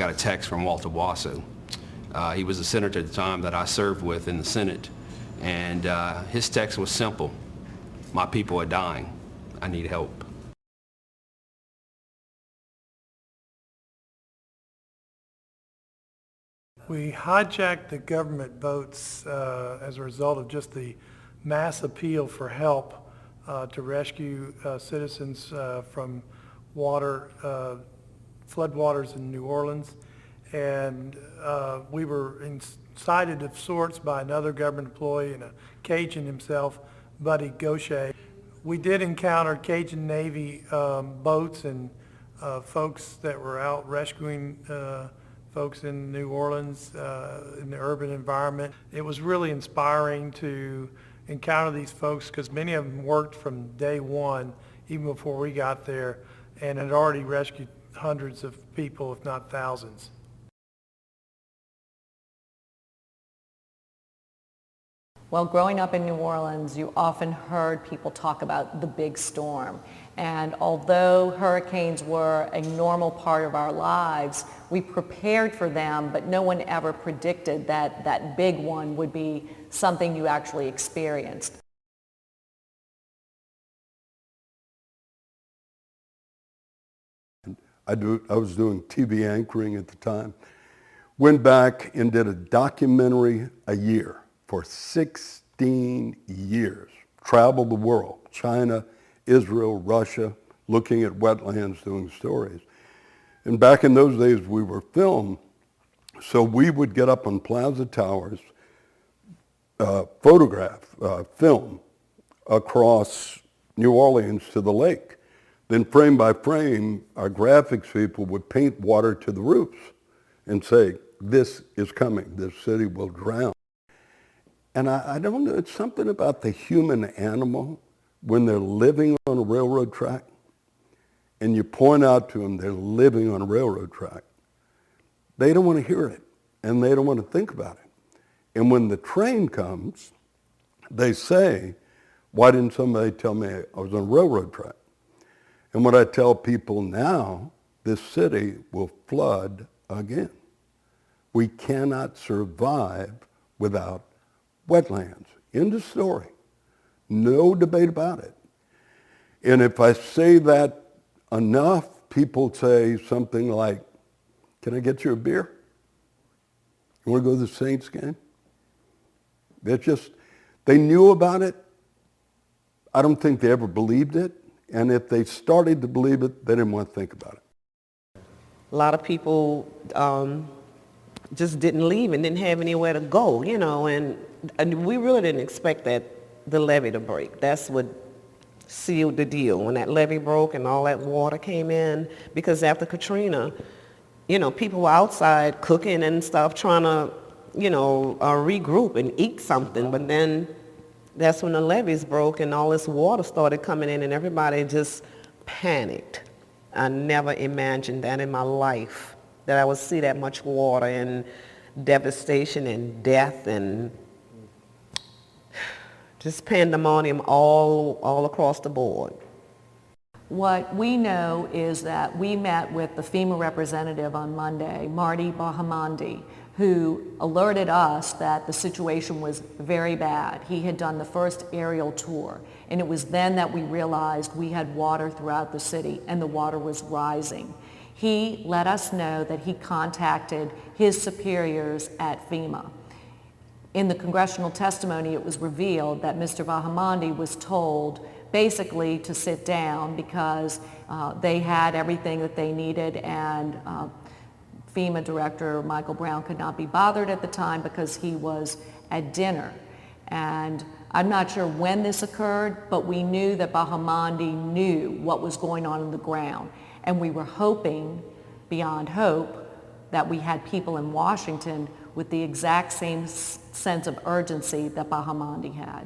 got a text from Walter Wasso. He was a senator at the time that I served with in the Senate, and his text was simple: "My people are dying. I need help." We hijacked the government votes as a result of just the mass appeal for help to rescue citizens from floodwaters in New Orleans. And we were incited of sorts by another government employee and a Cajun himself, Buddy Gaucher. We did encounter Cajun Navy boats and folks that were out rescuing folks in New Orleans in the urban environment. It was really inspiring to encounter these folks because many of them worked from day one, even before we got there, and had already rescued hundreds of people, if not thousands. Well, growing up in New Orleans, you often heard people talk about the big storm. And although hurricanes were a normal part of our lives, we prepared for them, but no one ever predicted that that big one would be something you actually experienced. I was doing TV anchoring at the time. Went back and did a documentary a year for 16 years. Traveled the world, China, Israel, Russia, looking at wetlands, doing stories. And back in those days, we were filmed, so we would get up on Plaza Towers, film across New Orleans to the lake. Then frame by frame, our graphics people would paint water to the roofs and say, "This is coming, this city will drown." And I don't know, it's something about the human animal when they're living on a railroad track and you point out to them they're living on a railroad track. They don't want to hear it and they don't want to think about it. And when the train comes, they say, "Why didn't somebody tell me I was on a railroad track?" And what I tell people now, this city will flood again. We cannot survive without wetlands. End of story. No debate about it. And if I say that enough, people say something like, "Can I get you a beer? You want to go to the Saints game?" They knew about it. I don't think they ever believed it. And if they started to believe it, they didn't want to think about it. A lot of people just didn't leave and didn't have anywhere to go, you know, and we really didn't expect the levee to break. That's what sealed the deal, when that levee broke and all that water came in, because after Katrina, you know, people were outside cooking and stuff, trying to, you know, regroup and eat something, but then that's when the levees broke and all this water started coming in and everybody just panicked. I never imagined that in my life, that I would see that much water and devastation and death and just pandemonium all across the board. What we know is that we met with the FEMA representative on Monday, Marty Bahamandi, who alerted us that the situation was very bad. He had done the first aerial tour, and it was then that we realized we had water throughout the city and the water was rising. He let us know that he contacted his superiors at FEMA. In the congressional testimony, it was revealed that Mr. Bahamandi was told basically to sit down because they had everything that they needed, and FEMA Director Michael Brown could not be bothered at the time because he was at dinner. And I'm not sure when this occurred, but we knew that Bahamandi knew what was going on in the ground. And we were hoping, beyond hope, that we had people in Washington with the exact same sense of urgency that Bahamandi had.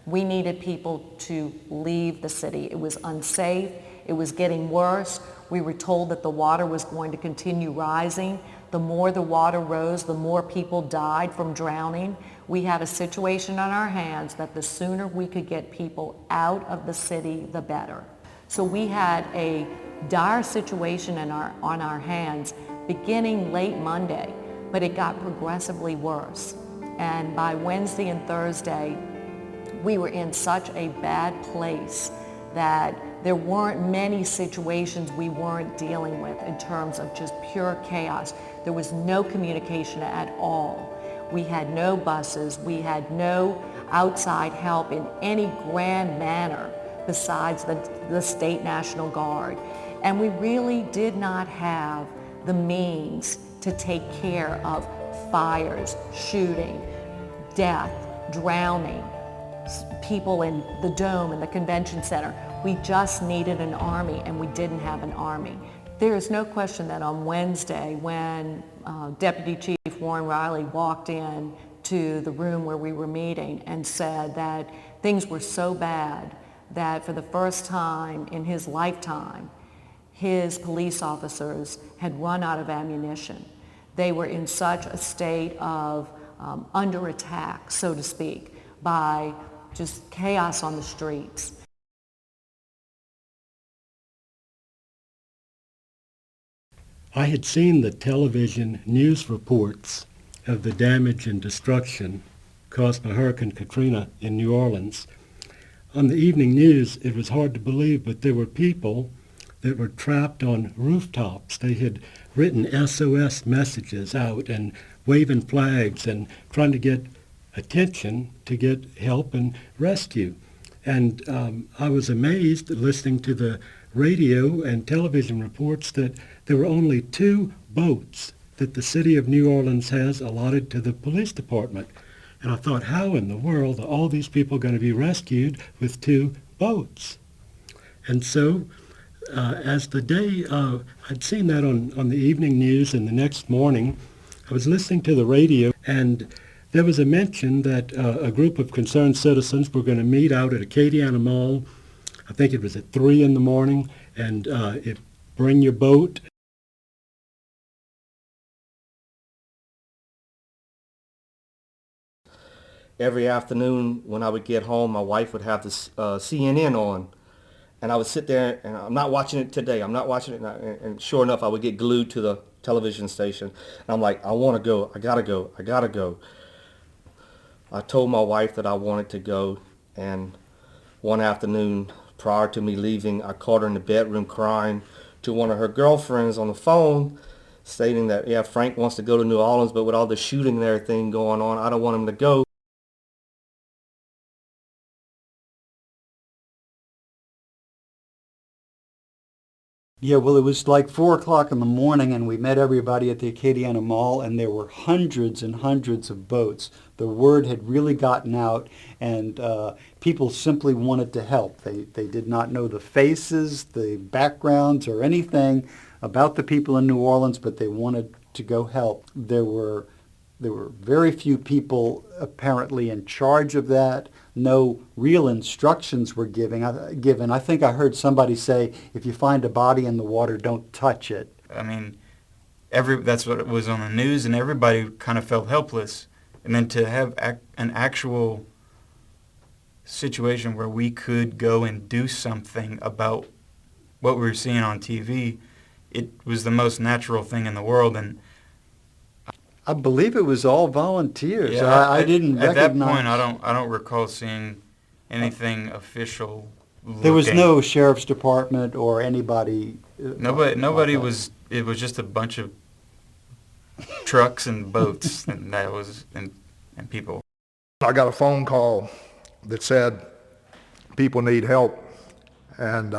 We needed people to leave the city. It was unsafe. It was getting worse. We were told that the water was going to continue rising. The more the water rose, the more people died from drowning. We had a situation on our hands that the sooner we could get people out of the city, the better. So we had a dire situation on our hands beginning late Monday, but it got progressively worse. And by Wednesday and Thursday, we were in such a bad place that there weren't many situations we weren't dealing with in terms of just pure chaos. There was no communication at all. We had no buses. We had no outside help in any grand manner besides the State National Guard. And we really did not have the means to take care of fires, shooting, death, drowning, people in the Dome and the Convention Center. We just needed an army, and we didn't have an army. There is no question that on Wednesday, when Deputy Chief Warren Riley walked in to the room where we were meeting and said that things were so bad that for the first time in his lifetime, his police officers had run out of ammunition. They were in such a state of under attack, so to speak, by just chaos on the streets. I had seen the television news reports of the damage and destruction caused by Hurricane Katrina in New Orleans. On the evening news, it was hard to believe, but there were people that were trapped on rooftops. They had written SOS messages out and waving flags and trying to get attention to get help and rescue. And I was amazed listening to the radio and television reports that there were only 2 boats that the city of New Orleans has allotted to the police department. And I thought, how in the world are all these people going to be rescued with 2 boats? And so as the day, I'd seen that on the evening news, and the next morning I was listening to the radio, and there was a mention that a group of concerned citizens were going to meet out at Acadiana Mall. I think it was at 3 in the morning, and bring your boat. Every afternoon when I would get home, my wife would have the CNN on, and I would sit there, and I'm not watching it today. I'm not watching it, and sure enough, I would get glued to the television station. And I'm like, I want to go. I gotta go. I gotta go. I told my wife that I wanted to go, and one afternoon prior to me leaving, I caught her in the bedroom crying to one of her girlfriends on the phone, stating that, yeah, Frank wants to go to New Orleans, but with all the shooting and everything going on, I don't want him to go. Yeah, well, it was like 4 o'clock in the morning, and we met everybody at the Acadiana Mall, and there were hundreds and hundreds of boats. The word had really gotten out, and people simply wanted to help. They did not know the faces, the backgrounds, or anything about the people in New Orleans, but they wanted to go help. There were very few people apparently in charge of that. No real instructions were given. I think I heard somebody say, if you find a body in the water, don't touch it. I mean, that's what was on the news, and everybody kind of felt helpless. And then to have an actual situation where we could go and do something about what we were seeing on TV, it was the most natural thing in the world. And I believe it was all volunteers. yeah, I didn't at recognize. that point, I don't recall seeing anything official. There was no sheriff's department or anybody. Nobody was. It was just a bunch of trucks and boats, and that was and people. I got a phone call that said people need help, and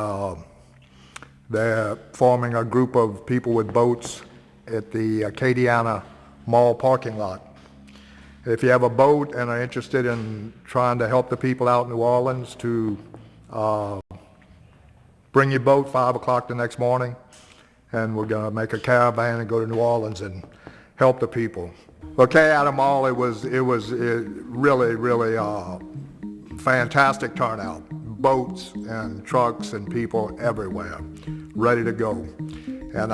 they're forming a group of people with boats at the Acadiana Mall parking lot. If you have a boat and are interested in trying to help the people out in New Orleans, to bring your boat 5 o'clock the next morning, and we're going to make a caravan and go to New Orleans and help the people. Okay, at the mall, it was really fantastic turnout. Boats and trucks and people everywhere, ready to go. And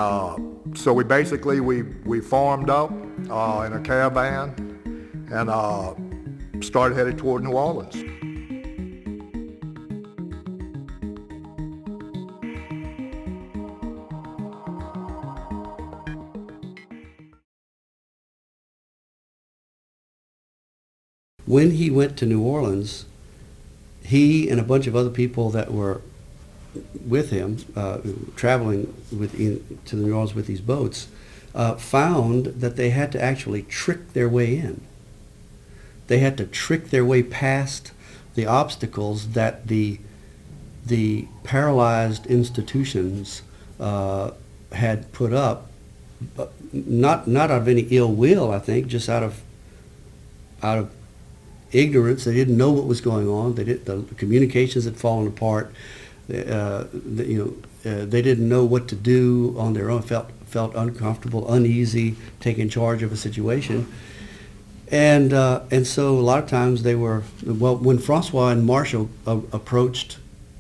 so we basically we formed up in a caravan and started headed toward New Orleans. When he went to New Orleans, he and a bunch of other people that were with him, traveling to New Orleans with these boats, found that they had to actually trick their way in. They had to trick their way past the obstacles that the paralyzed institutions had put up, not out of any ill will, I think, just out of ignorance. They didn't know what was going on. The communications had fallen apart. They didn't know what to do on their own. Felt uncomfortable, uneasy, taking charge of a situation. And so a lot of times they were, well, when Francois and Marshall approached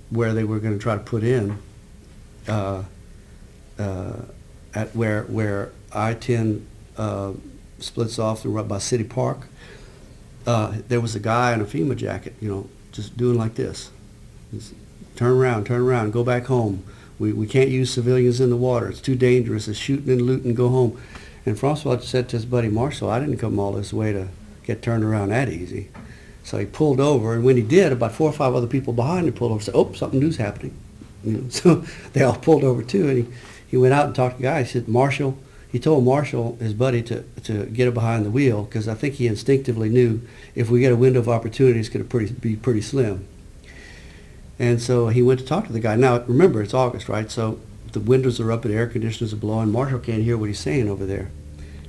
where they were going to try to put in, at where I-10 splits off right by City Park, there was a guy in a FEMA jacket, just doing like this. Just turn around, go back home. We can't use civilians in the water. It's too dangerous. It's shooting and looting, go home. And Francois said to his buddy Marshall, I didn't come all this way to get turned around that easy. So he pulled over, and when he did, about 4 or 5 other people behind him pulled over and said, oh, something new's happening. So they all pulled over too, and he went out and talked to the guy. He said, he told Marshall, his buddy, to get behind the wheel, because I think he instinctively knew if we get a window of opportunity, it's going to be pretty slim. And so he went to talk to the guy. Now, remember, it's August, right? So the windows are up and air conditioners are blowing. Marshall can't hear what he's saying over there.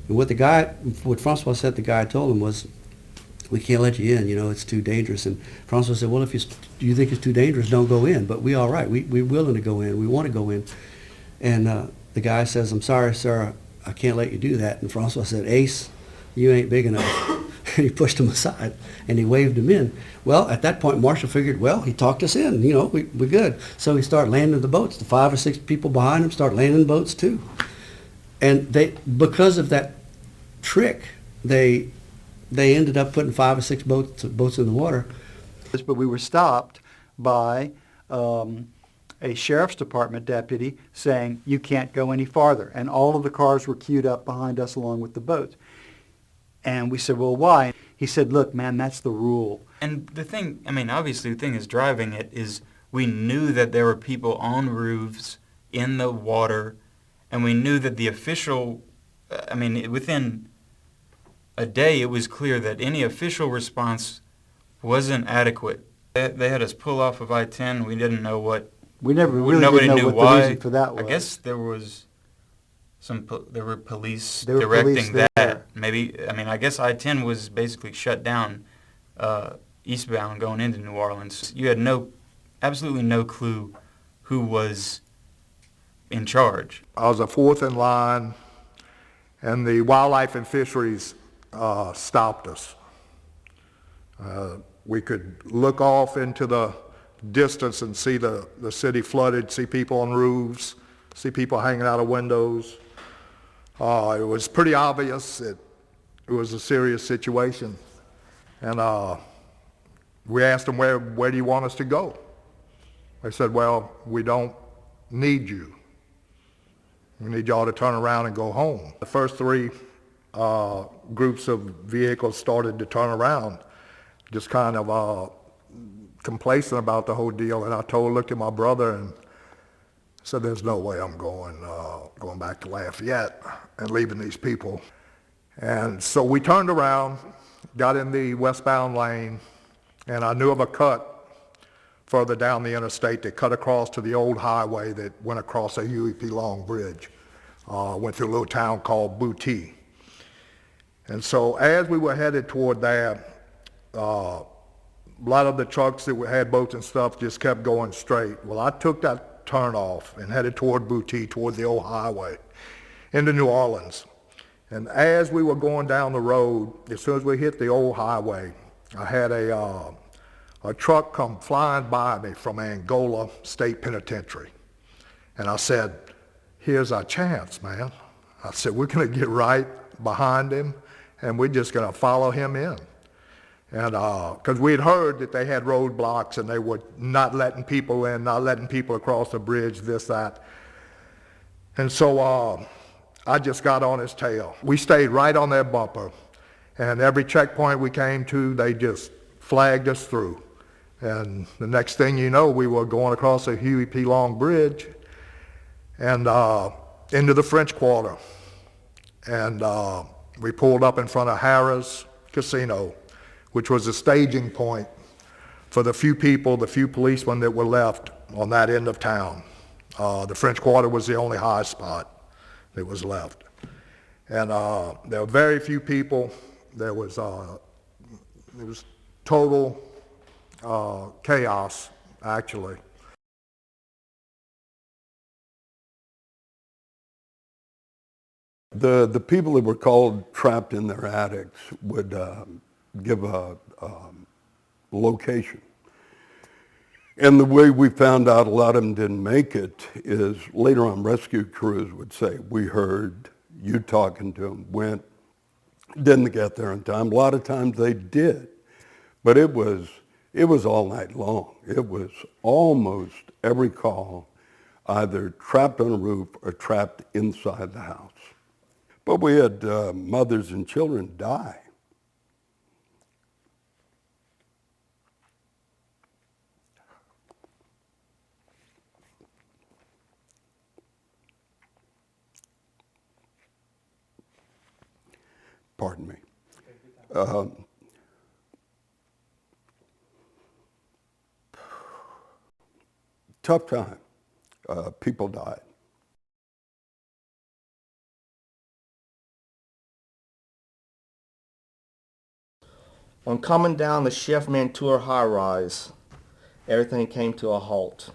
And what Francois said the guy told him was, we can't let you in, it's too dangerous. And Francois said, well, if you think it's too dangerous, don't go in. But we're all right. We're willing to go in. We want to go in. And the guy says, I'm sorry, sir, I can't let you do that. And Francois said, Ace, you ain't big enough. And he pushed him aside, and he waved him in. Well, at that point, Marshall figured, well, he talked us in, we're good. So he started landing the boats. The 5 or 6 people behind him started landing boats too. And because of that trick, they ended up putting 5 or 6 boats in the water. But we were stopped by a sheriff's department deputy saying, you can't go any farther. And all of the cars were queued up behind us along with the boats. And we said, well, why? He said, look, man, that's the rule. And the thing, obviously the thing is driving it is we knew that there were people on roofs in the water, and we knew that the official, within a day it was clear that any official response wasn't adequate. They had us pull off of I-10. We didn't know what. We never really nobody didn't know knew what why. the reason for that was. I guess there was there were police directing that. Maybe, I guess I-10 was basically shut down eastbound going into New Orleans. You had absolutely no clue who was in charge. I was a 4th in line, and the Wildlife and Fisheries stopped us. We could look off into the distance and see the city flooded, see people on roofs, see people hanging out of windows. It was pretty obvious it was a serious situation. And we asked them, where do you want us to go? They said, well, we don't need you. We need y'all to turn around and go home. The first 3 groups of vehicles started to turn around, just kind of complacent about the whole deal. And I looked at my brother and said, there's no way I'm going back to Lafayette and leaving these people. And so we turned around, got in the westbound lane, and I knew of a cut further down the interstate that cut across to the old highway that went across a Huey P. Long bridge. Went through a little town called Boutte. And so as we were headed toward that, a lot of the trucks that had boats and stuff just kept going straight. Well, I took that turn off and headed toward Boutte, toward the old highway into New Orleans. And as we were going down the road, as soon as we hit the old highway, I had a truck come flying by me from Angola State Penitentiary. And I said, here's our chance, man. I said, we're going to get right behind him, and we're just going to follow him in. And because we had heard that they had roadblocks and they were not letting people in, not letting people across the bridge, this, that. And so I just got on his tail. We stayed right on that bumper. And every checkpoint we came to, they just flagged us through. And the next thing you know, we were going across the Huey P. Long Bridge and into the French Quarter. And we pulled up in front of Harrah's Casino, which was a staging point for the few people, the few policemen that were left on that end of town. The French Quarter was the only high spot that was left. And there were very few people. There was total chaos, actually. The people that were called trapped in their attics would give a location. And the way we found out a lot of them didn't make it is later on rescue crews would say, we heard you talking to them, went, didn't get there in time. A lot of times they did, but it was all night long. It was almost every call, either trapped on a roof or trapped inside the house. But we had mothers and children die. Pardon me. Tough time. People died. On coming down the Chef Mantua high-rise, everything came to a halt.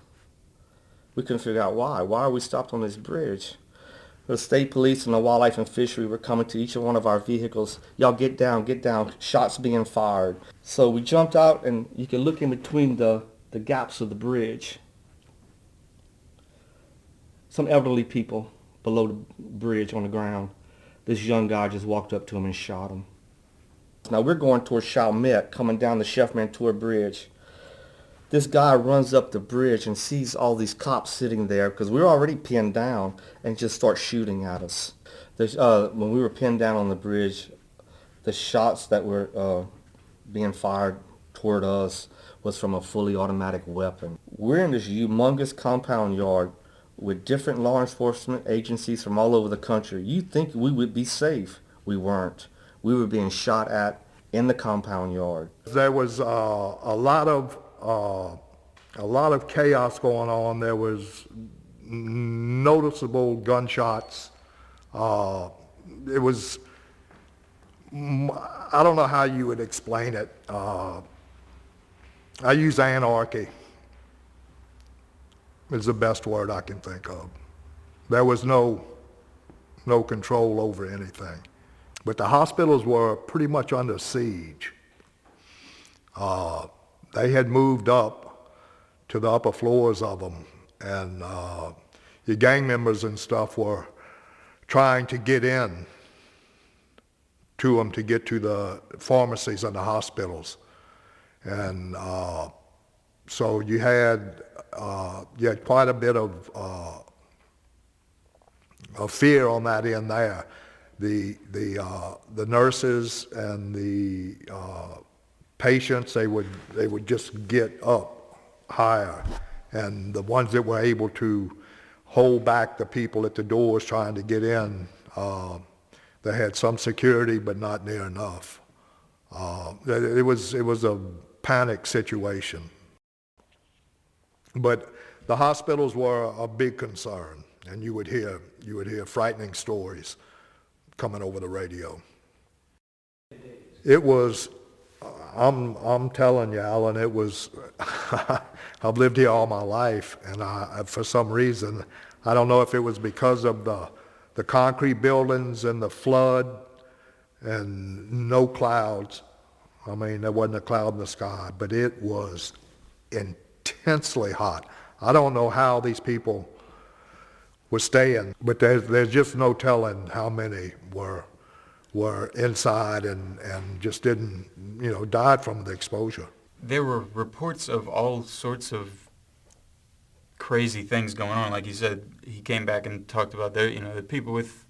We couldn't figure out why. Why are we stopped on this bridge? The state police and the wildlife and fishery were coming to each one of our vehicles. Y'all get down, shots being fired. So we jumped out, and you can look in between the gaps of the bridge. Some elderly people below the bridge on the ground. This young guy just walked up to him and shot him. Now we're going towards Chalmette, coming down the Chef Mantua Bridge. This guy runs up the bridge and sees all these cops sitting there because we were already pinned down, and just starts shooting at us. When we were pinned down on the bridge, the shots that were being fired toward us was from a fully automatic weapon. We're in this humongous compound yard with different law enforcement agencies from all over the country. You'd think we would be safe. We weren't. We were being shot at in the compound yard. There was a lot of chaos going on. There was noticeable gunshots. It was, I don't know how you would explain it. I use anarchy is the best word I can think of. There was no control over anything. But the hospitals were pretty much under siege. They had moved up to the upper floors of them, and the gang members and stuff were trying to get in to them to get to the pharmacies and the hospitals. And so you had quite a bit of fear on that end there. The nurses and the patients, they would just get up higher, and the ones that were able to hold back the people at the doors trying to get in, they had some security but not near enough. It was a panic situation, but the hospitals were a big concern, and you would hear frightening stories coming over the radio. It was, I'm telling you, Alan, it was, I've lived here all my life, and for some reason, I don't know if it was because of the concrete buildings and the flood and no clouds. I mean, there wasn't a cloud in the sky, but it was intensely hot. I don't know how these people were staying, but there's just no telling how many were inside and just didn't, died from the exposure. There were reports of all sorts of crazy things going on. Like you said, he came back and talked about the people with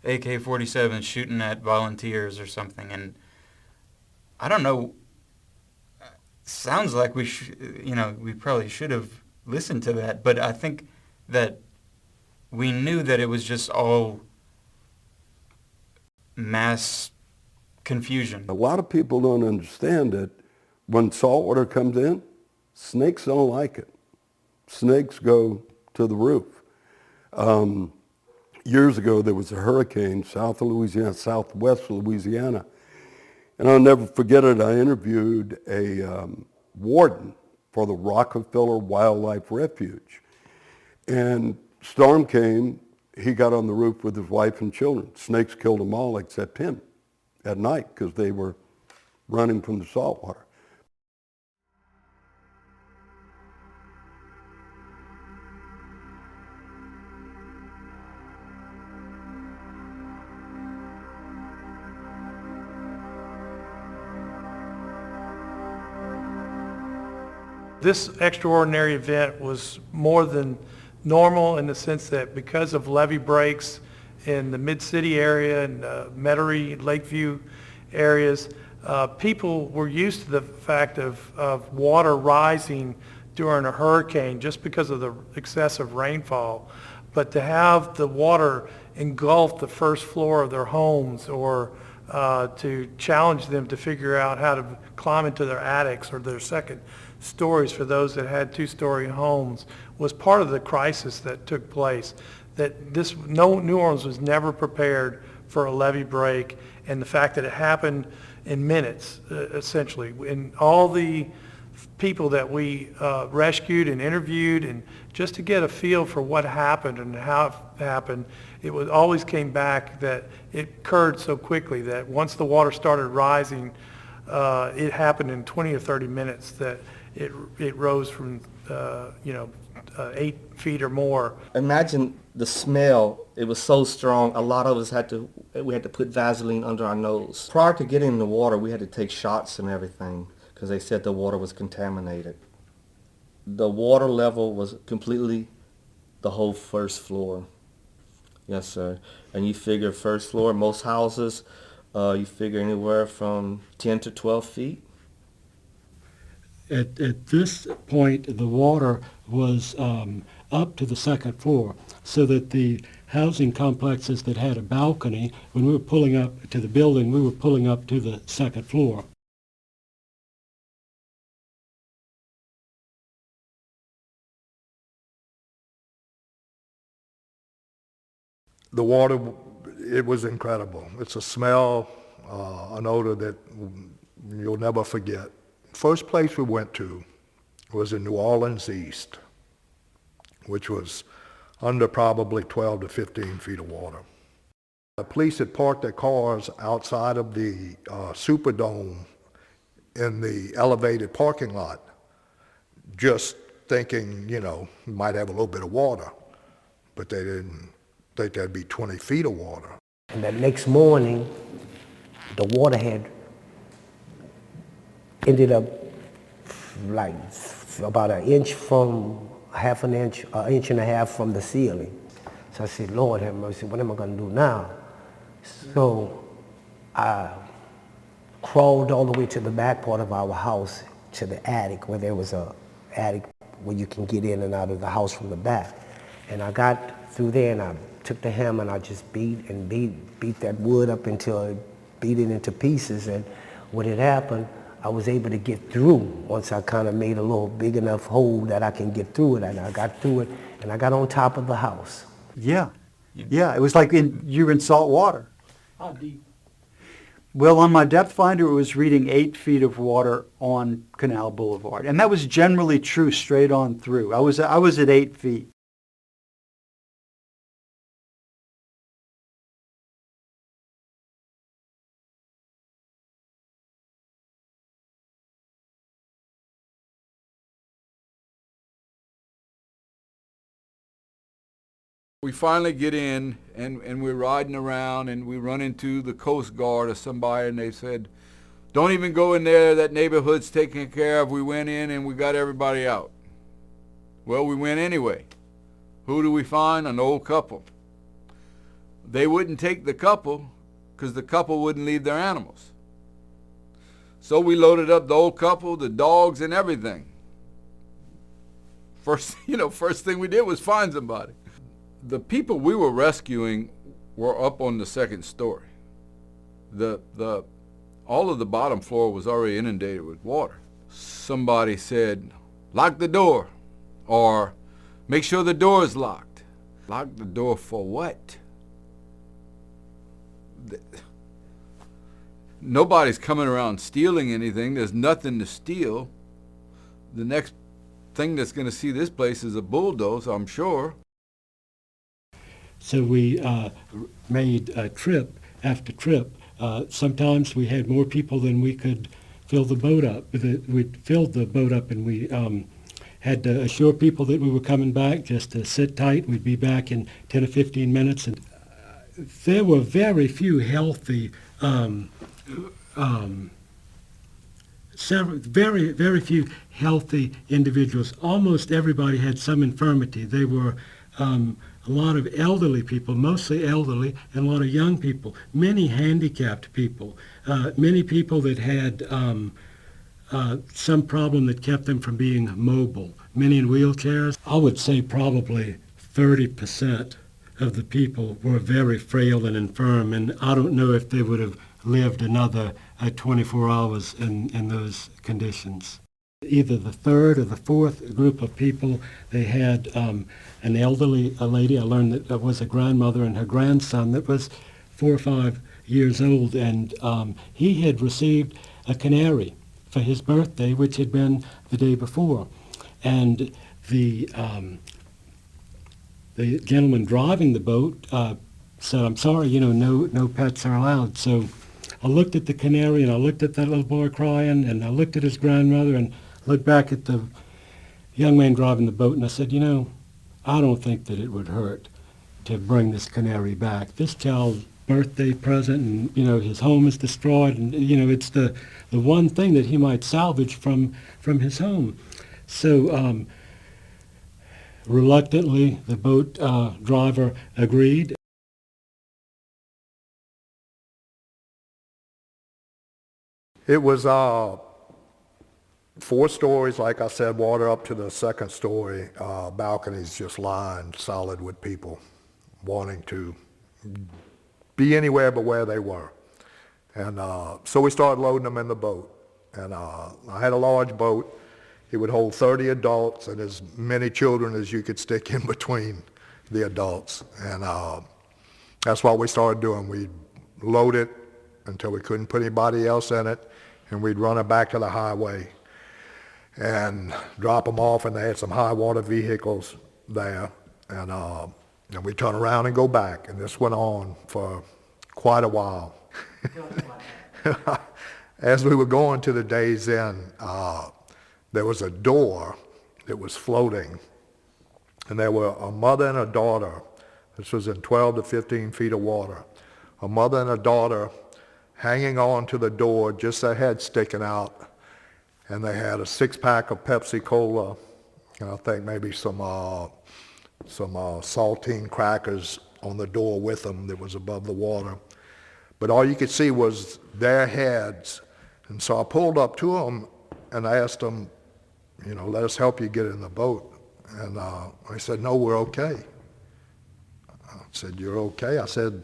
AK-47 shooting at volunteers or something, and I don't know. Sounds like we probably should have listened to that, but I think that we knew that it was just all mass confusion. A lot of people don't understand that when salt water comes in, snakes don't like it. Snakes go to the roof. Years ago, there was a hurricane south of Louisiana, southwest Louisiana, and I'll never forget it. I interviewed a warden for the Rockefeller Wildlife Refuge. And storm came, he got on the roof with his wife and children. Snakes killed them all except him at night because they were running from the salt water. This extraordinary event was more than normal in the sense that because of levee breaks in the Mid-City area and Metairie, Lakeview areas, people were used to the fact of water rising during a hurricane just because of the excessive rainfall. But to have the water engulf the first floor of their homes or to challenge them to figure out how to climb into their attics or their second stories for those that had two-story homes was part of the crisis that took place. New Orleans was never prepared for a levee break, and the fact that it happened in minutes, essentially. And all the people that we rescued and interviewed, and just to get a feel for what happened and how it happened, always came back that it occurred so quickly that once the water started rising, it happened in 20 or 30 minutes that it rose from 8 feet or more. Imagine the smell. It was so strong. A lot of us had to put Vaseline under our nose. Prior to getting in the water, we had to take shots and everything because they said the water was contaminated. The water level was completely the whole first floor. Yes, sir. And you figure first floor, most houses, you figure anywhere from 10 to 12 feet. At this point, the water was up to the second floor, so that the housing complexes that had a balcony, when we were pulling up to the building, we were pulling up to the second floor. The water, it was incredible. It's a smell, an odor that you'll never forget. First place we went to was in New Orleans East, which was under probably 12 to 15 feet of water. The police had parked their cars outside of the Superdome in the elevated parking lot, just thinking, we might have a little bit of water, but they didn't think there'd be 20 feet of water. And that next morning, the water had ended up like about an inch from an inch and a half from the ceiling. So I said, Lord have mercy, what am I going to do now? So I crawled all the way to the back part of our house, to the attic, where there was a attic where you can get in and out of the house from the back. And I got through there and I took the hammer and I just beat that wood up until I beat it into pieces. And what had happened, I was able to get through once I kind of made a little big enough hole that I can get through it. And I got through it and I got on top of the house. Yeah. Yeah, it was like you were in salt water. How deep? Well, on my depth finder, it was reading 8 feet of water on Canal Boulevard. And that was generally true straight on through. I was at 8 feet. We finally get in, and we're riding around, and we run into the Coast Guard or somebody, and they said, don't even go in there, that neighborhood's taken care of. We went in and we got everybody out. Well, we went anyway. Who do we find? An old couple. They wouldn't take the couple because the couple wouldn't leave their animals. So we loaded up the old couple, the dogs, and everything. First thing we did was find somebody. The people we were rescuing were up on the second story. All of the bottom floor was already inundated with water. Somebody said, lock the door, or make sure the door is locked. Lock the door for what? Nobody's coming around stealing anything. There's nothing to steal. The next thing that's going to see this place is a bulldozer, I'm sure. So we made trip after trip. Sometimes we had more people than we could fill the boat up. We filled the boat up, and we had to assure people that we were coming back, just to sit tight. We'd be back in 10 or 15 minutes. And there were very few healthy, very few healthy individuals. Almost everybody had some infirmity. They were a lot of elderly people, mostly elderly, and a lot of young people, many handicapped people, many people that had some problem that kept them from being mobile, many in wheelchairs. I would say probably 30% of the people were very frail and infirm, and I don't know if they would have lived another 24 hours in those conditions. Either the third or the fourth group of people, they had an elderly lady, I learned that was a grandmother, and her grandson that was 4 or 5 years old, and he had received a canary for his birthday, which had been the day before. And the gentleman driving the boat said, I'm sorry, no pets are allowed. So I looked at the canary, and I looked at that little boy crying, and I looked at his grandmother, and looked back at the young man driving the boat, and I said, I don't think that it would hurt to bring this canary back. This child's birthday present, and, his home is destroyed, and, it's the one thing that he might salvage from his home. So reluctantly, the boat driver agreed. It was 4 stories, like I said, water up to the second story, balconies just lined solid with people wanting to be anywhere but where they were. And so we started loading them in the boat. And I had a large boat. It would hold 30 adults and as many children as you could stick in between the adults. And that's what we started doing. We'd load it until we couldn't put anybody else in it, and we'd run it back to the highway and drop them off, and they had some high water vehicles there, and we'd turn around and go back, and this went on for quite a while. As we were going to the day's end, there was a door that was floating, and there were a mother and a daughter. This was in 12 to 15 feet of water. A mother and a daughter hanging on to the door, just their head sticking out, and they had a 6-pack of Pepsi Cola, and I think maybe some saltine crackers on the door with them that was above the water. But all you could see was their heads. And so I pulled up to them and I asked them, let us help you get in the boat. And they said, no, we're okay. I said, you're okay? I said,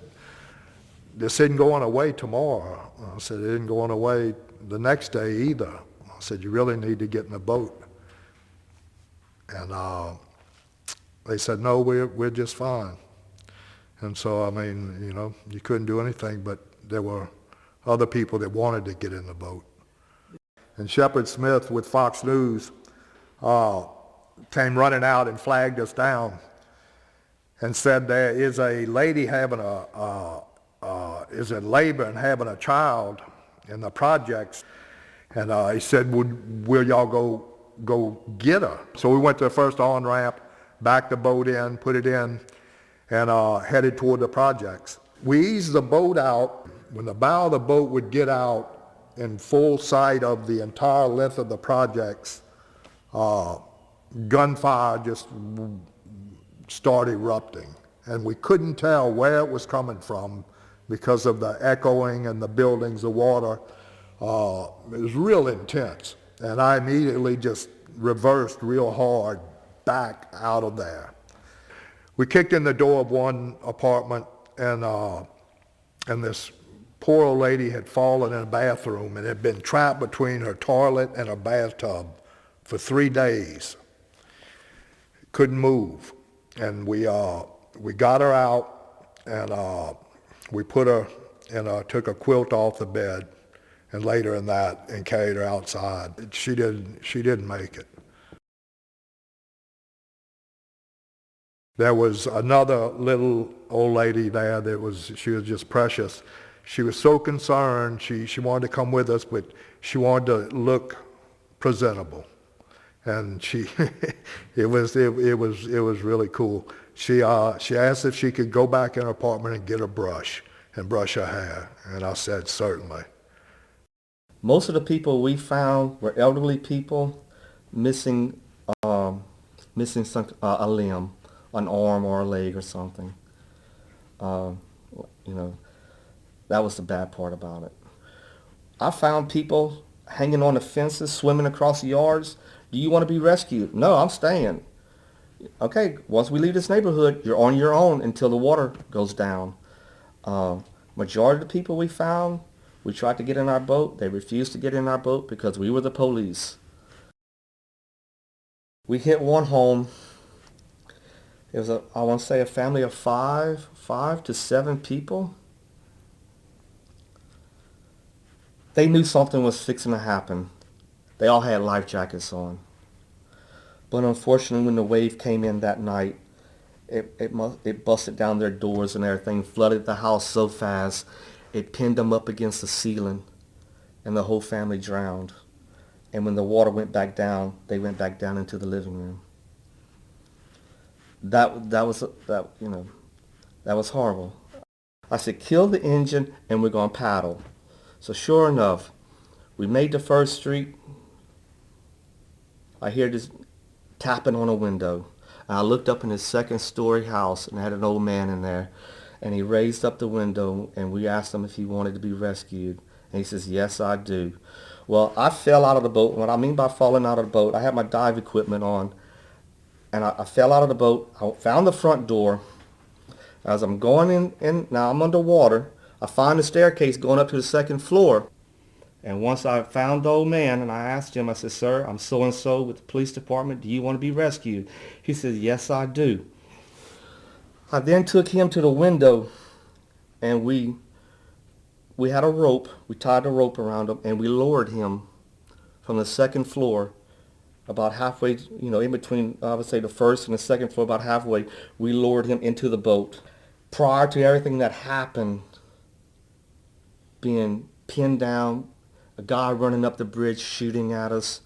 this isn't going away tomorrow. I said, it isn't going away the next day either. I said, you really need to get in the boat. And they said, no, we're just fine. And so, you couldn't do anything, but there were other people that wanted to get in the boat. And Shepard Smith with Fox News came running out and flagged us down and said there is a lady is in labor and having a child in the projects. And he said, will y'all go get her? So we went to the first on-ramp, backed the boat in, put it in, and headed toward the projects. We eased the boat out. When the bow of the boat would get out in full sight of the entire length of the projects, gunfire just started erupting. And we couldn't tell where it was coming from because of the echoing and the buildings of water It was real intense. And I immediately just reversed real hard back out of there. We kicked in the door of one apartment, and this poor old lady had fallen in a bathroom and had been trapped between her toilet and her bathtub for 3 days. Couldn't move. And we got her out, and we put her and took a quilt off the bed and laid her in that and carried her outside. She didn't make it. There was another little old lady there she was just precious. She was so concerned. She wanted to come with us, but she wanted to look presentable. And it was really cool. She asked if she could go back in her apartment and get a brush and brush her hair, and I said certainly. Most of the people we found were elderly people missing a limb, an arm or a leg or something. That was the bad part about it. I found people hanging on the fences, swimming across the yards. Do you want to be rescued? No, I'm staying. Okay, once we leave this neighborhood, you're on your own until the water goes down. Majority of the people we found, we tried to get in our boat. They refused to get in our boat because we were the police. We hit one home. It was I want to say a family of five to seven people. They knew something was fixing to happen. They all had life jackets on. But unfortunately, when the wave came in that night, it busted down their doors and everything, flooded the house so fast, it pinned them up against the ceiling, and the whole family drowned. And when the water went back down, they went back down into the living room. That was horrible. I said, kill the engine and we're going to paddle. So sure enough, we made the first street. I hear this tapping on a window. And I looked up in his second-story house and had an old man in there. And he raised up the window and we asked him if he wanted to be rescued. And he says, yes, I do. Well, I fell out of the boat. What I mean by falling out of the boat, I had my dive equipment on. And I fell out of the boat. I found the front door. As I'm going in, now I'm underwater. I find the staircase going up to the second floor. And once I found the old man and I asked him, I said, sir, I'm so-and-so with the police department. Do you want to be rescued? He said, yes, I do. I then took him to the window and we had a rope. We tied a rope around him and we lowered him from the second floor about halfway, in between, I would say the first and the second floor, about halfway, we lowered him into the boat. Prior to everything that happened, being pinned down, a guy running up the bridge shooting at us,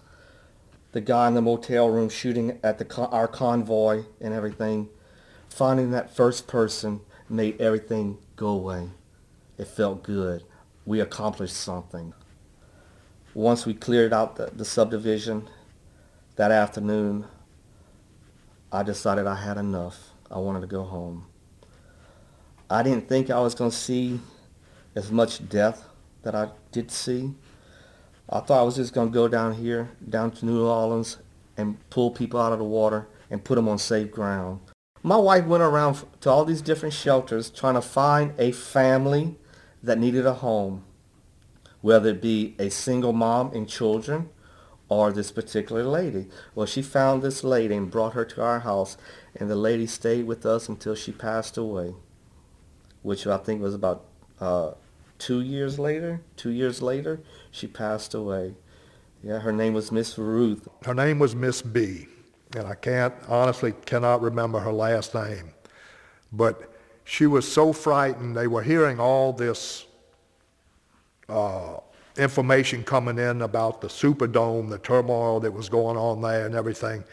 the guy in the motel room shooting at our convoy and everything, finding that first person made everything go away. It felt good. We accomplished something. Once we cleared out the subdivision that afternoon, I decided I had enough. I wanted to go home. I didn't think I was going to see as much death that I did see. I thought I was just going to go down to New Orleans and pull people out of the water and put them on safe ground. My wife went around to all these different shelters trying to find a family that needed a home, whether it be a single mom and children or this particular lady. Well, she found this lady and brought her to our house, and the lady stayed with us until she passed away, which I think was about 2 years later. 2 years later, she passed away. Yeah, her name was Miss Ruth. Her name was Miss B, and I honestly cannot remember her last name. But she was so frightened. They were hearing all this information coming in about the Superdome, the turmoil that was going on there and everything.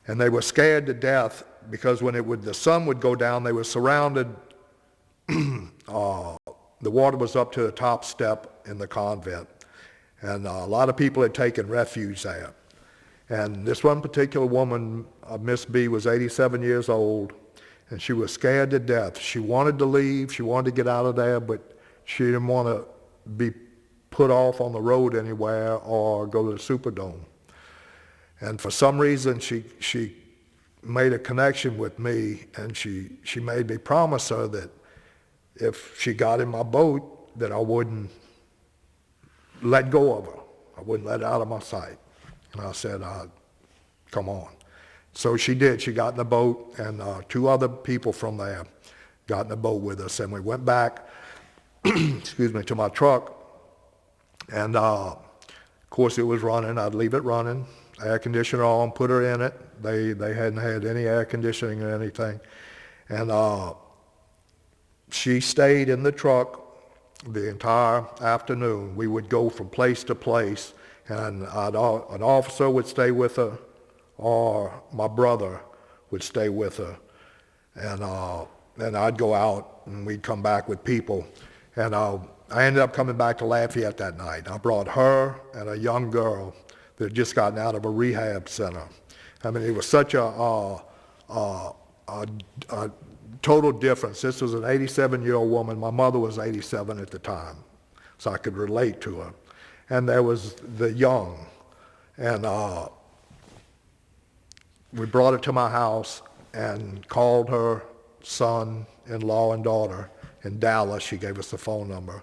And they were scared to death because when the sun would go down, they were surrounded. The water was up to the top step in the convent. And a lot of people had taken refuge there. And this one particular woman, Miss B, was 87 years old, and she was scared to death. She wanted to leave. She wanted to get out of there, but she didn't want to be put off on the road anywhere or go to the Superdome. And for some reason, she made a connection with me, and she made me promise her that if she got in my boat, that I wouldn't let go of her. I wouldn't let her out of my sight. And I said, come on. So she did. She got in the boat, and 2 other people from there got in the boat with us, and we went back, excuse me, to my truck. And of course it was running. I'd leave it running, air conditioner on, put her in it. They hadn't had any air conditioning or anything. And she stayed in the truck the entire afternoon. We would go from place to place, and an officer would stay with her, or my brother would stay with her. And then I'd go out, and we'd come back with people. And I ended up coming back to Lafayette that night. I brought her and a young girl that had just gotten out of a rehab center. I mean, it was such a total difference. This was an 87-year-old woman. My mother was 87 at the time, so I could relate to her. And there was the young. And we brought her to my house and called her son-in-law and daughter in Dallas. She gave us the phone number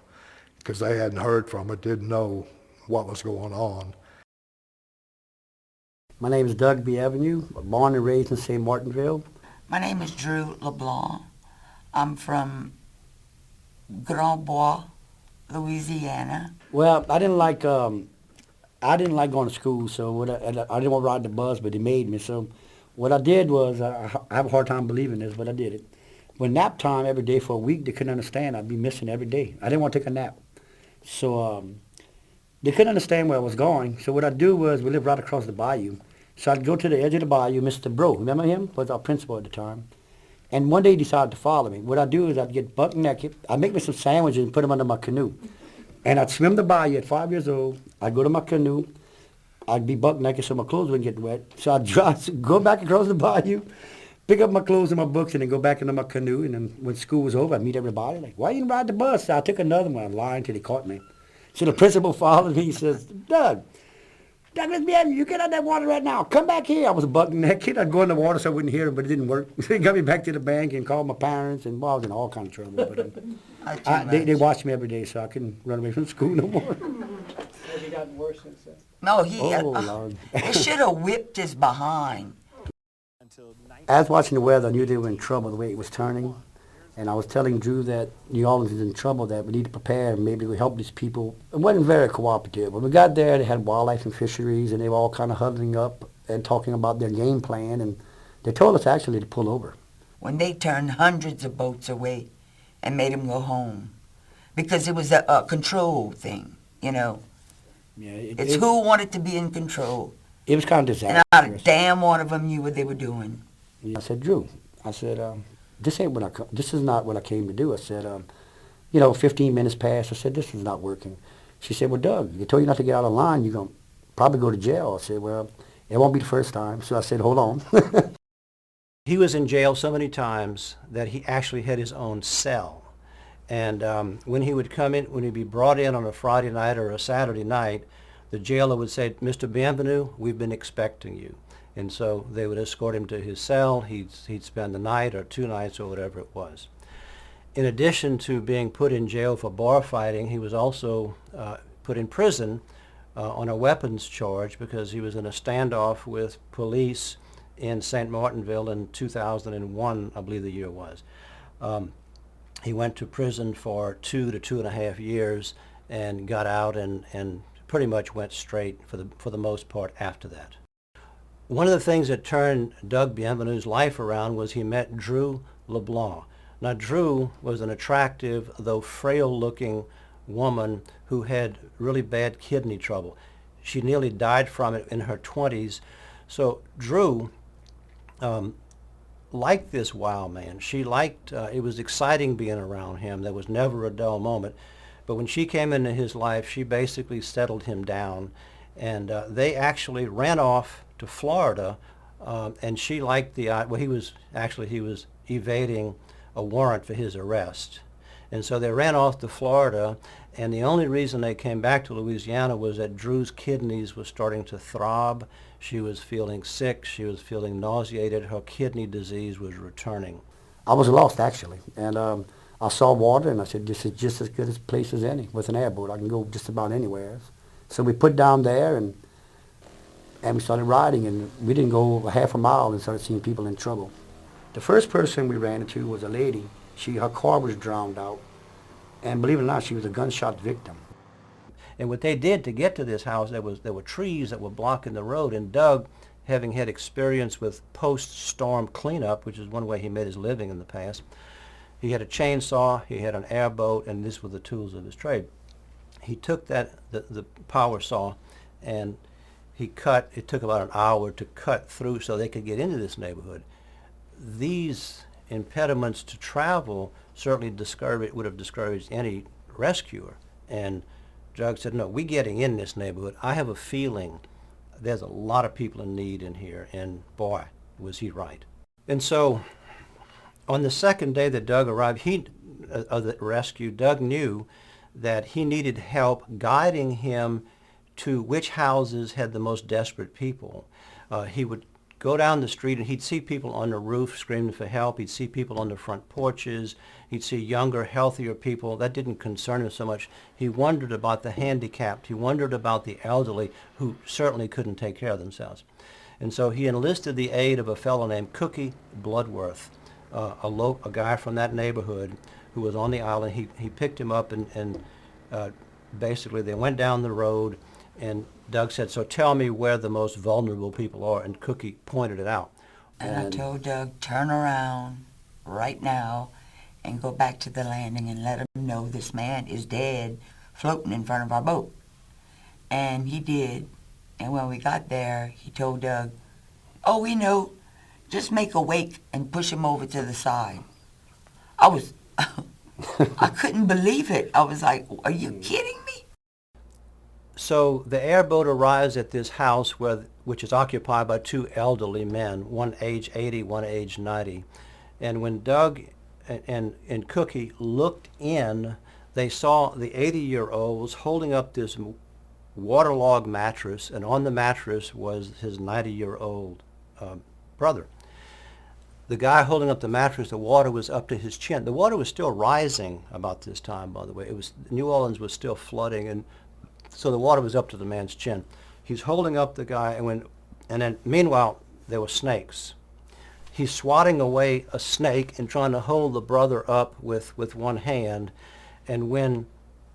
because they hadn't heard from her, didn't know what was going on. My name is Doug B. Avenue, born and raised in St. Martinville. My name is Drew LeBlanc. I'm from Grand Bois, Louisiana. Well, I didn't like going to school, so I didn't want to ride the bus, but they made me. So what I did was, I have a hard time believing this, but I did it. When nap time every day for a week, they couldn't understand. I'd be missing every day. I didn't want to take a nap. So they couldn't understand where I was going. So what I'd do was, we lived right across the bayou. So I'd go to the edge of the bayou, Mr. Bro, remember him? Was our principal at the time. And one day he decided to follow me. What I'd do is I'd get buck naked. I'd make me some sandwiches and put them under my canoe. And I'd swim the bayou at 5 years old. I'd go to my canoe. I'd be buck naked so my clothes wouldn't get wet. So I'd go back across the bayou, pick up my clothes and my books, and then go back into my canoe. And then when school was over, I'd meet everybody. Like, why you didn't ride the bus? So I took another one. I lied until he caught me. So the principal followed me. He says, Douglas B. you get out of that water right now. Come back here. I was buck naked. I'd go in the water so I wouldn't hear him, but it didn't work. So he got me back to the bank and called my parents, and well, I was in all kinds of trouble. But they watched me every day, so I couldn't run away from school no more. Has he gotten worse since then? No, Lord. They should have whipped his behind. As watching the weather, I knew they were in trouble the way it was turning. And I was telling Drew that New Orleans is in trouble, that we need to prepare and maybe we help these people. It wasn't very cooperative. When we got there, they had wildlife and fisheries, and they were all kind of huddling up and talking about their game plan. And they told us actually to pull over. When they turned hundreds of boats away and made them go home. Because it was a control thing, you know. Yeah, it's who wanted to be in control. It was kind of disastrous. And not a damn one of them knew what they were doing. I said, Drew, this is not what I came to do. I said, 15 minutes passed. I said, this is not working. She said, well, Doug, they told you not to get out of line. You're going to probably go to jail. I said, well, it won't be the first time. So I said, hold on. He was in jail so many times that he actually had his own cell. And when he would come in, when he'd be brought in on a Friday night or a Saturday night, the jailer would say, Mr. Bienvenu, we've been expecting you. And so they would escort him to his cell. He'd spend the night or 2 nights or whatever it was. In addition to being put in jail for bar fighting, he was also put in prison on a weapons charge because he was in a standoff with police in St. Martinville in 2001, I believe the year was. He went to prison for 2 to 2.5 years and got out and pretty much went straight for the most part after that. One of the things that turned Doug Bienvenu's life around was he met Drew LeBlanc. Now Drew was an attractive, though frail-looking woman who had really bad kidney trouble. She nearly died from it in her 20s. So Drew liked this wild man. She liked, it was exciting being around him. There was never a dull moment. But when she came into his life, she basically settled him down. And they actually ran off to Florida, and she liked the, he was evading a warrant for his arrest. And so they ran off to Florida, And the only reason they came back to Louisiana was that Drew's kidneys were starting to throb. She was feeling sick. She was feeling nauseated. Her kidney disease was returning. I was lost, actually. And I saw water, and I said, this is just as good a place as any with an airboat. I can go just about anywhere. So we put down there, and we started riding, and we didn't go over half a mile and started seeing people in trouble. The first person we ran into was a lady. Her car was drowned out, and believe it or not, she was a gunshot victim. And what they did to get to this house, there were trees that were blocking the road, and Doug, having had experience with post-storm cleanup, which is one way he made his living in the past, he had a chainsaw, he had an airboat, and these were the tools of his trade. He took the power saw, and he cut. It took about an hour to cut through so they could get into this neighborhood. These impediments to travel certainly would have discouraged any rescuer. And Doug said, no, we're getting in this neighborhood. I have a feeling there's a lot of people in need in here. And boy, was he right. And so on the second day that Doug arrived, of the rescue, Doug knew that he needed help guiding him to which houses had the most desperate people. He would go down the street and he'd see people on the roof screaming for help. He'd see people on the front porches. He'd see younger, healthier people. That didn't concern him so much. He wondered about the handicapped. He wondered about the elderly who certainly couldn't take care of themselves. And so he enlisted the aid of a fellow named Cookie Bloodworth, a guy from that neighborhood who was on the island. He picked him up and basically they went down the road, and Doug said, so tell me where the most vulnerable people are, and Cookie pointed it out. And I told Doug, turn around right now and go back to the landing and let him know this man is dead, floating in front of our boat. And he did. And when we got there, he told Doug, oh, we know, just make a wake and push him over to the side. I couldn't believe it. I was like, are you kidding me? So the airboat arrives at this house which is occupied by two elderly men, one age 80, one age 90. And when Doug and Cookie looked in, they saw the 80-year-old holding up this waterlogged mattress, and on the mattress was his 90-year-old brother. The guy holding up the mattress, the water was up to his chin. The water was still rising about this time, by the way. New Orleans was still flooding, and so the water was up to the man's chin. He's holding up the guy, and then meanwhile there were snakes. He's swatting away a snake and trying to hold the brother up with one hand. And when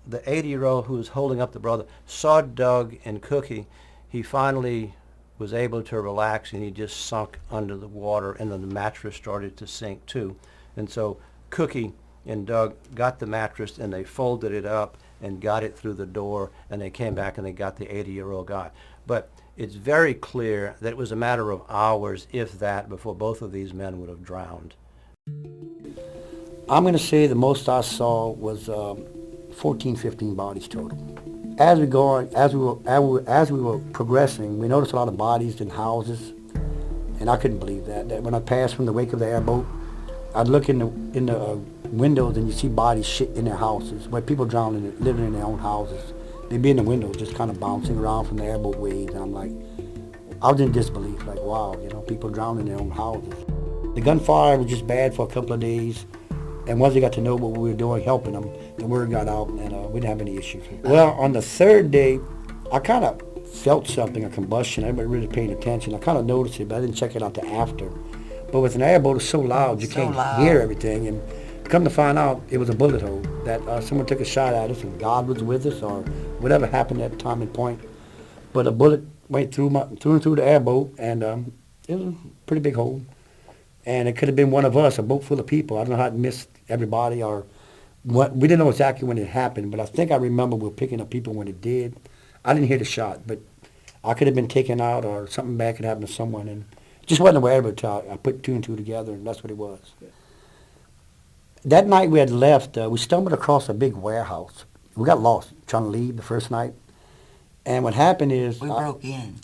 the 80-year-old who was holding up the brother saw Doug and Cookie, he finally was able to relax, and he just sunk under the water, and then the mattress started to sink too. And so Cookie and Doug got the mattress, and they folded it up and got it through the door, and they came back and they got the 80-year-old guy. But it's very clear that it was a matter of hours, if that, before both of these men would have drowned. I'm going to say the most I saw was 14, 15 bodies total. As we were progressing, we noticed a lot of bodies in houses, and I couldn't believe that. That when I passed from the wake of the airboat, I'd look in the windows and you see bodies shit in their houses, where people drowning, living in their own houses. They'd be in the windows just kind of bouncing around from the airboat waves, and I'm like, I was in disbelief, like, wow, people drowning in their own houses. The gunfire was just bad for a couple of days, and once they got to know what we were doing, helping them, the word got out, and we didn't have any issues. Well, on the third day, I kind of felt something, a combustion. I wasn't really paying attention. I kind of noticed it, but I didn't check it out till after. But with an airboat, it's so loud, you can't hear everything. And come to find out, it was a bullet hole, that someone took a shot at us, and God was with us, or whatever happened at time and point. But a bullet went through the airboat, and it was a pretty big hole. And it could have been one of us, a boat full of people. I don't know how it missed everybody, or what. We didn't know exactly when it happened, but I think I remember we were picking up people when it did. I didn't hear the shot, but I could have been taken out, or something bad could happen to someone, and just wasn't aware of it until I put two and two together, and that's what it was. That night we had left, we stumbled across a big warehouse. We got lost trying to leave the first night, and what happened is we broke in.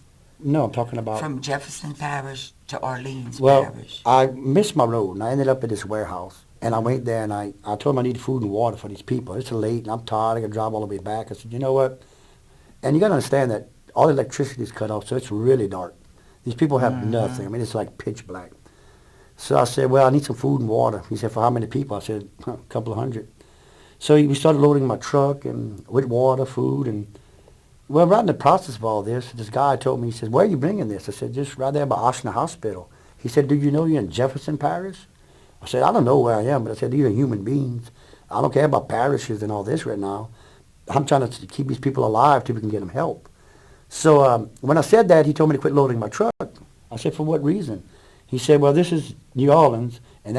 No, I'm talking about from Jefferson Parish to Orleans Well, Parish. I missed my road, and I ended up at this warehouse. And I went there and I told him I need food and water for these people. It's late and I'm tired. I got to drive all the way back. I said, you know what? And you got to understand that all the electricity is cut off, so it's really dark. These people have nothing. I mean, it's like pitch black. So I said, well, I need some food and water. He said, for how many people? I said, a couple of hundred. So we started loading my truck and with water, food, and well, right in the process of all this guy told me, he said, where are you bringing this? I said, just right there by Oshner Hospital. He said, do you know you're in Jefferson Parish? I said, I don't know where I am, but I said, these are human beings. I don't care about parishes and all this right now. I'm trying to keep these people alive till we can get them help. So when I said that, he told me to quit loading my truck. I said, for what reason? He said, well, this is New Orleans, and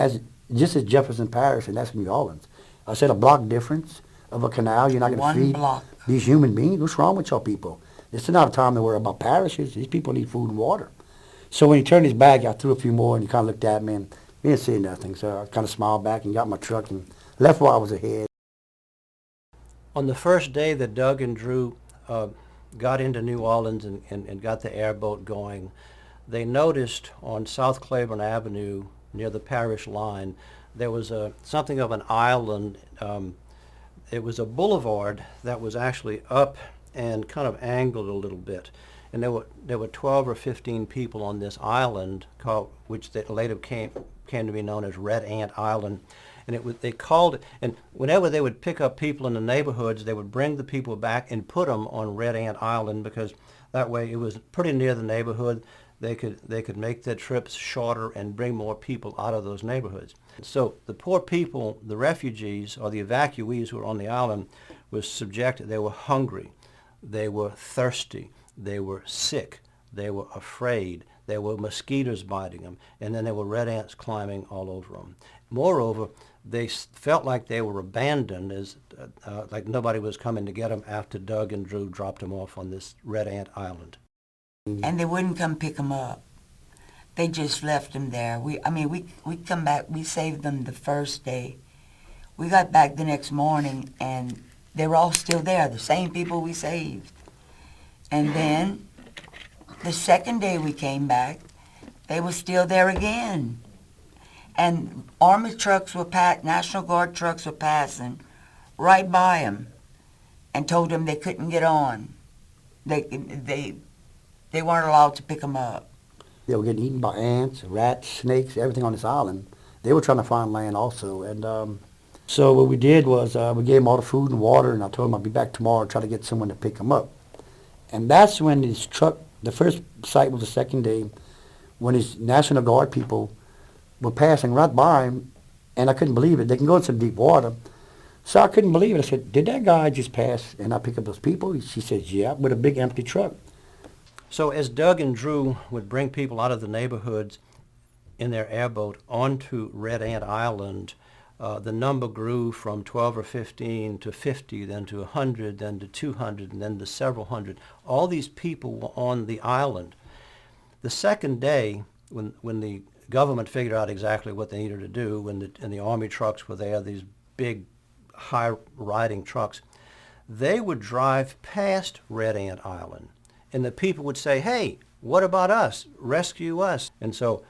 this is Jefferson Parish, and that's New Orleans. I said, a block difference of a canal, you're not going to feed these human beings? What's wrong with y'all people? This is not a time to worry about parishes. These people need food and water. So when he turned his back, I threw a few more, and he kind of looked at me, and he didn't say nothing. So I kind of smiled back and got my truck and left while I was ahead. On the first day that Doug and Drew got into New Orleans and got the airboat going, they noticed on South Claiborne Avenue near the parish line there was something of an island. It was a boulevard that was actually up and kind of angled a little bit. And there were 12 or 15 people on this island, which they later came to be known as Red Ant Island. And they called it, and whenever they would pick up people in the neighborhoods, they would bring the people back and put them on Red Ant Island, because that way it was pretty near the neighborhood. They could make their trips shorter and bring more people out of those neighborhoods. So the poor people, the refugees or the evacuees who were on the island, were subjected. They were hungry, they were thirsty, they were sick, they were afraid, there were mosquitoes biting them, and then there were red ants climbing all over them. Moreover, they felt like they were abandoned, as like nobody was coming to get them after Doug and Drew dropped them off on this Red Ant Island. And they wouldn't come pick them up. They just left them there. We come back, we saved them the first day. We got back the next morning and they were all still there, the same people we saved. And then the second day we came back, they were still there again. And Army trucks were National Guard trucks were passing right by them and told them they couldn't get on. They weren't allowed to pick them up. They were getting eaten by ants, rats, snakes, everything on this island. They were trying to find land also. And so what we did was we gave them all the food and water, and I told them I'd be back tomorrow to try to get someone to pick them up. And that's when this truck, the first sight was the second day, when these National Guard people were passing right by him, and I couldn't believe it. They can go in some deep water. So I couldn't believe it. I said, did that guy just pass and I pick up those people? She says, yeah, with a big empty truck. So as Doug and Drew would bring people out of the neighborhoods in their airboat onto Red Ant Island, the number grew from 12 or 15 to 50, then to 100, then to 200, and then to several hundred. All these people were on the island. The second day, when the government figured out exactly what they needed to do, and the Army trucks were there, these big, high-riding trucks, they would drive past Red Ant Island. And the people would say, hey, what about us? Rescue us. And so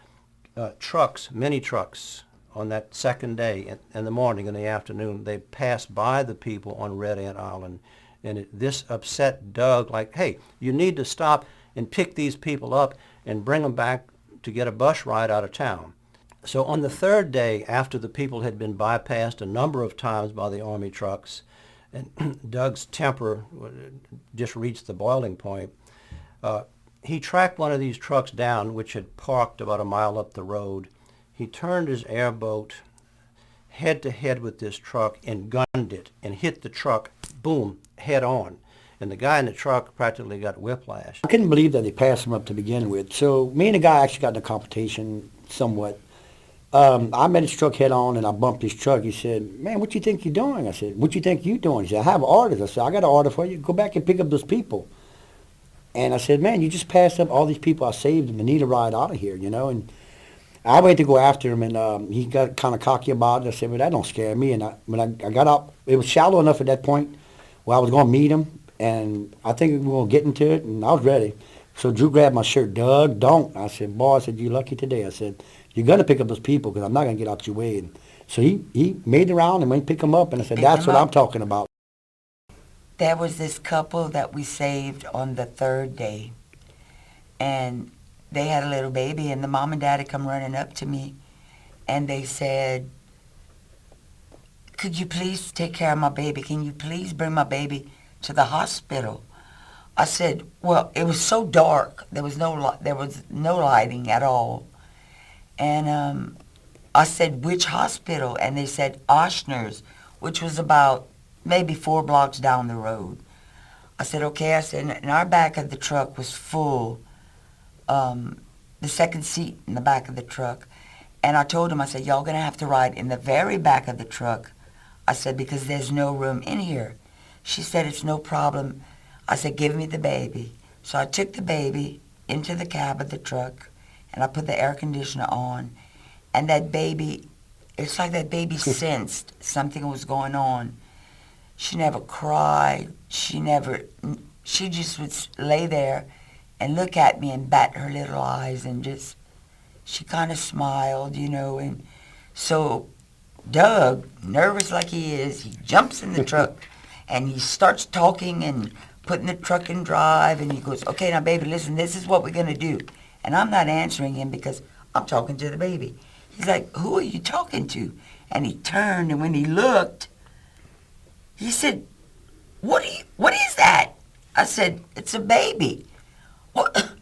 trucks, many trucks, on that second day, in the morning and the afternoon, they passed by the people on Red Ant Island. And this upset Doug, like, hey, you need to stop and pick these people up and bring them back to get a bus ride out of town. So on the third day, after the people had been bypassed a number of times by the Army trucks, and Doug's temper just reached the boiling point, he tracked one of these trucks down, which had parked about a mile up the road. He turned his airboat head to head with this truck and gunned it and hit the truck, boom, head on. And the guy in the truck practically got whiplash. I couldn't believe that they passed him up to begin with. So me and the guy actually got in a competition somewhat. I met his truck head on and I bumped his truck. He said, man, what you think you're doing? I said, what you think you're doing? He said, I have orders. I said, I got an order for you. Go back and pick up those people. And I said, man, you just passed up all these people. I saved them and need a ride out of here, you know. And I went to go after him, and he got kind of cocky about it. I said, well, that don't scare me. And when I got up, it was shallow enough at that point where I was going to meet him, and I think we were going to get into it, and I was ready. So Drew grabbed my shirt. Doug, don't. I said, boy, I said, you're lucky today. I said, You're going to pick up those people because I'm not going to get out your way. And so he made the round and went pick them up, and I said, that's what I'm talking about. There was this couple that we saved on the third day, and they had a little baby, and the mom and dad had come running up to me, and they said, could you please take care of my baby? Can you please bring my baby to the hospital? I said, well, it was so dark. There was no lighting at all. And I said, which hospital? And they said, Oshner's, which was about maybe 4 blocks down the road. I said, okay. I said, and our back of the truck was full, the second seat in the back of the truck. And I told them, I said, y'all going to have to ride in the very back of the truck. I said, because there's no room in here. She said, it's no problem. I said, give me the baby. So I took the baby into the cab of the truck, and I put the air conditioner on. And that baby, it's like that baby sensed something was going on. She never cried. She just would lay there and look at me and bat her little eyes and just, she kind of smiled, you know. And so Doug, nervous like he is, he jumps in the truck and he starts talking and putting the truck in drive, and he goes, okay, now baby, listen, this is what we're going to do. And I'm not answering him because I'm talking to the baby. He's like, who are you talking to? And he turned, and when he looked, he said, what is that? I said, it's a baby. What?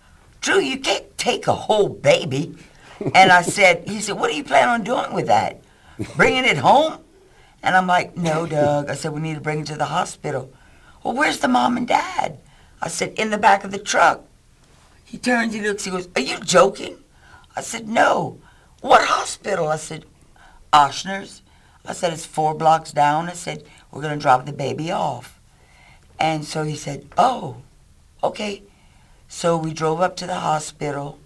Drew, you can't take a whole baby. And I said, he said, what do you plan on doing with that? Bringing it home? And I'm like, no, Doug. I said, we need to bring it to the hospital. Well, where's the mom and dad? I said, in the back of the truck. He turns, he looks, he goes, are you joking? I said, no. What hospital? I said, Oshner's. I said, it's 4 blocks down. I said, we're going to drop the baby off. And so he said, oh, okay. So we drove up to the hospital,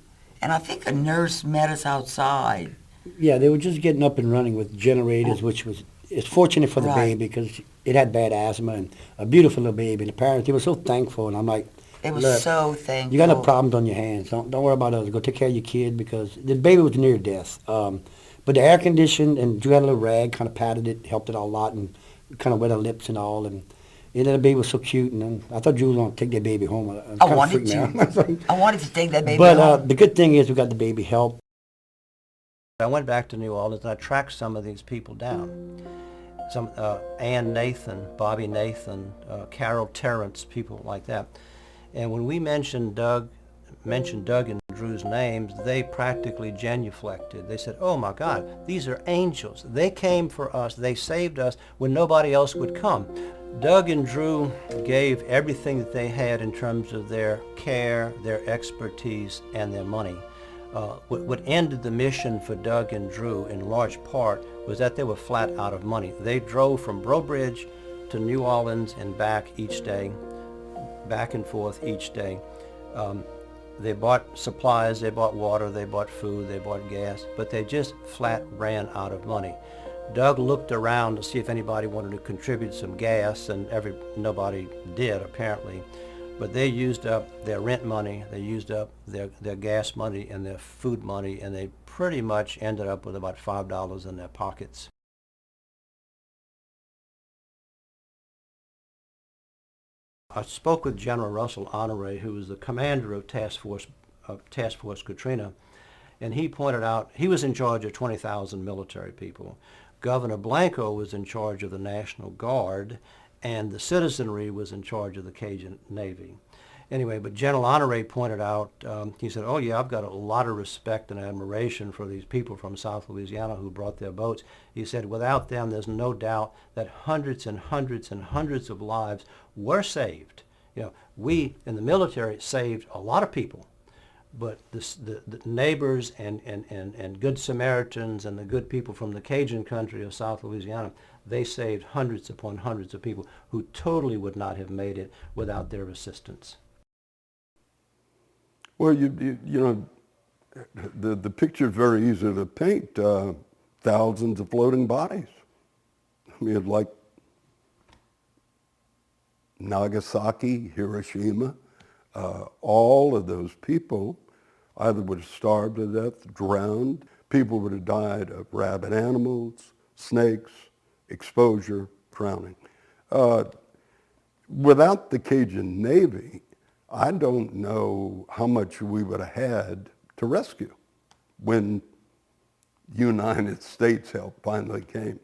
and I think a nurse met us outside. Yeah, they were just getting up and running with generators, which was, it's fortunate for the Right. baby because it had bad asthma and a beautiful little baby. And the parents, they were so thankful, and I'm like, It was look, so thankful. you got enough problems on your hands. Don't worry about us. Go take care of your kid because the baby was near death. But the air conditioned, and Drew had a little rag, kind of patted it, helped it out a lot, and kind of wet her lips and all. And then the baby was so cute, and then I thought Drew was going to take that baby home. I wanted to. I wanted to take that baby But home. the good thing is we got the baby help. I went back to New Orleans and I tracked some of these people down. Some Ann Nathan, Bobby Nathan, Carol Terrence, people like that. And when we mentioned Doug and Drew's names, they practically genuflected. They said, oh my God, these are angels. They came for us. They saved us when nobody else would come. Doug and Drew gave everything that they had in terms of their care, their expertise, and their money. What ended the mission for Doug and Drew in large part was that they were flat out of money. They drove from Breaux Bridge to New Orleans and back each day, back and forth each day. They bought supplies, they bought water, they bought food, they bought gas, but they just flat ran out of money. Doug looked around to see if anybody wanted to contribute some gas, and nobody did apparently. But they used up their rent money, they used up their gas money and their food money, and they pretty much ended up with about $5 in their pockets. I spoke with General Russell Honore, who was the commander of Task Force Katrina, and he pointed out he was in charge of 20,000 military people. Governor Blanco was in charge of the National Guard, and the citizenry was in charge of the Cajun Navy. Anyway, but General Honore pointed out, he said, oh yeah, I've got a lot of respect and admiration for these people from South Louisiana who brought their boats. He said, without them, there's no doubt that hundreds and hundreds and hundreds of lives were saved. You know, we in the military saved a lot of people, but the neighbors and good Samaritans and the good people from the Cajun country of South Louisiana, they saved hundreds upon hundreds of people who totally would not have made it without their assistance. Well, you know, the picture is very easy to paint. Thousands of floating bodies. I mean, like Nagasaki, Hiroshima, all of those people either would have starved to death, drowned. people would have died of rabid animals, snakes, exposure, drowning. Without the Cajun Navy, I don't know how much we would have had to rescue when United States help finally came.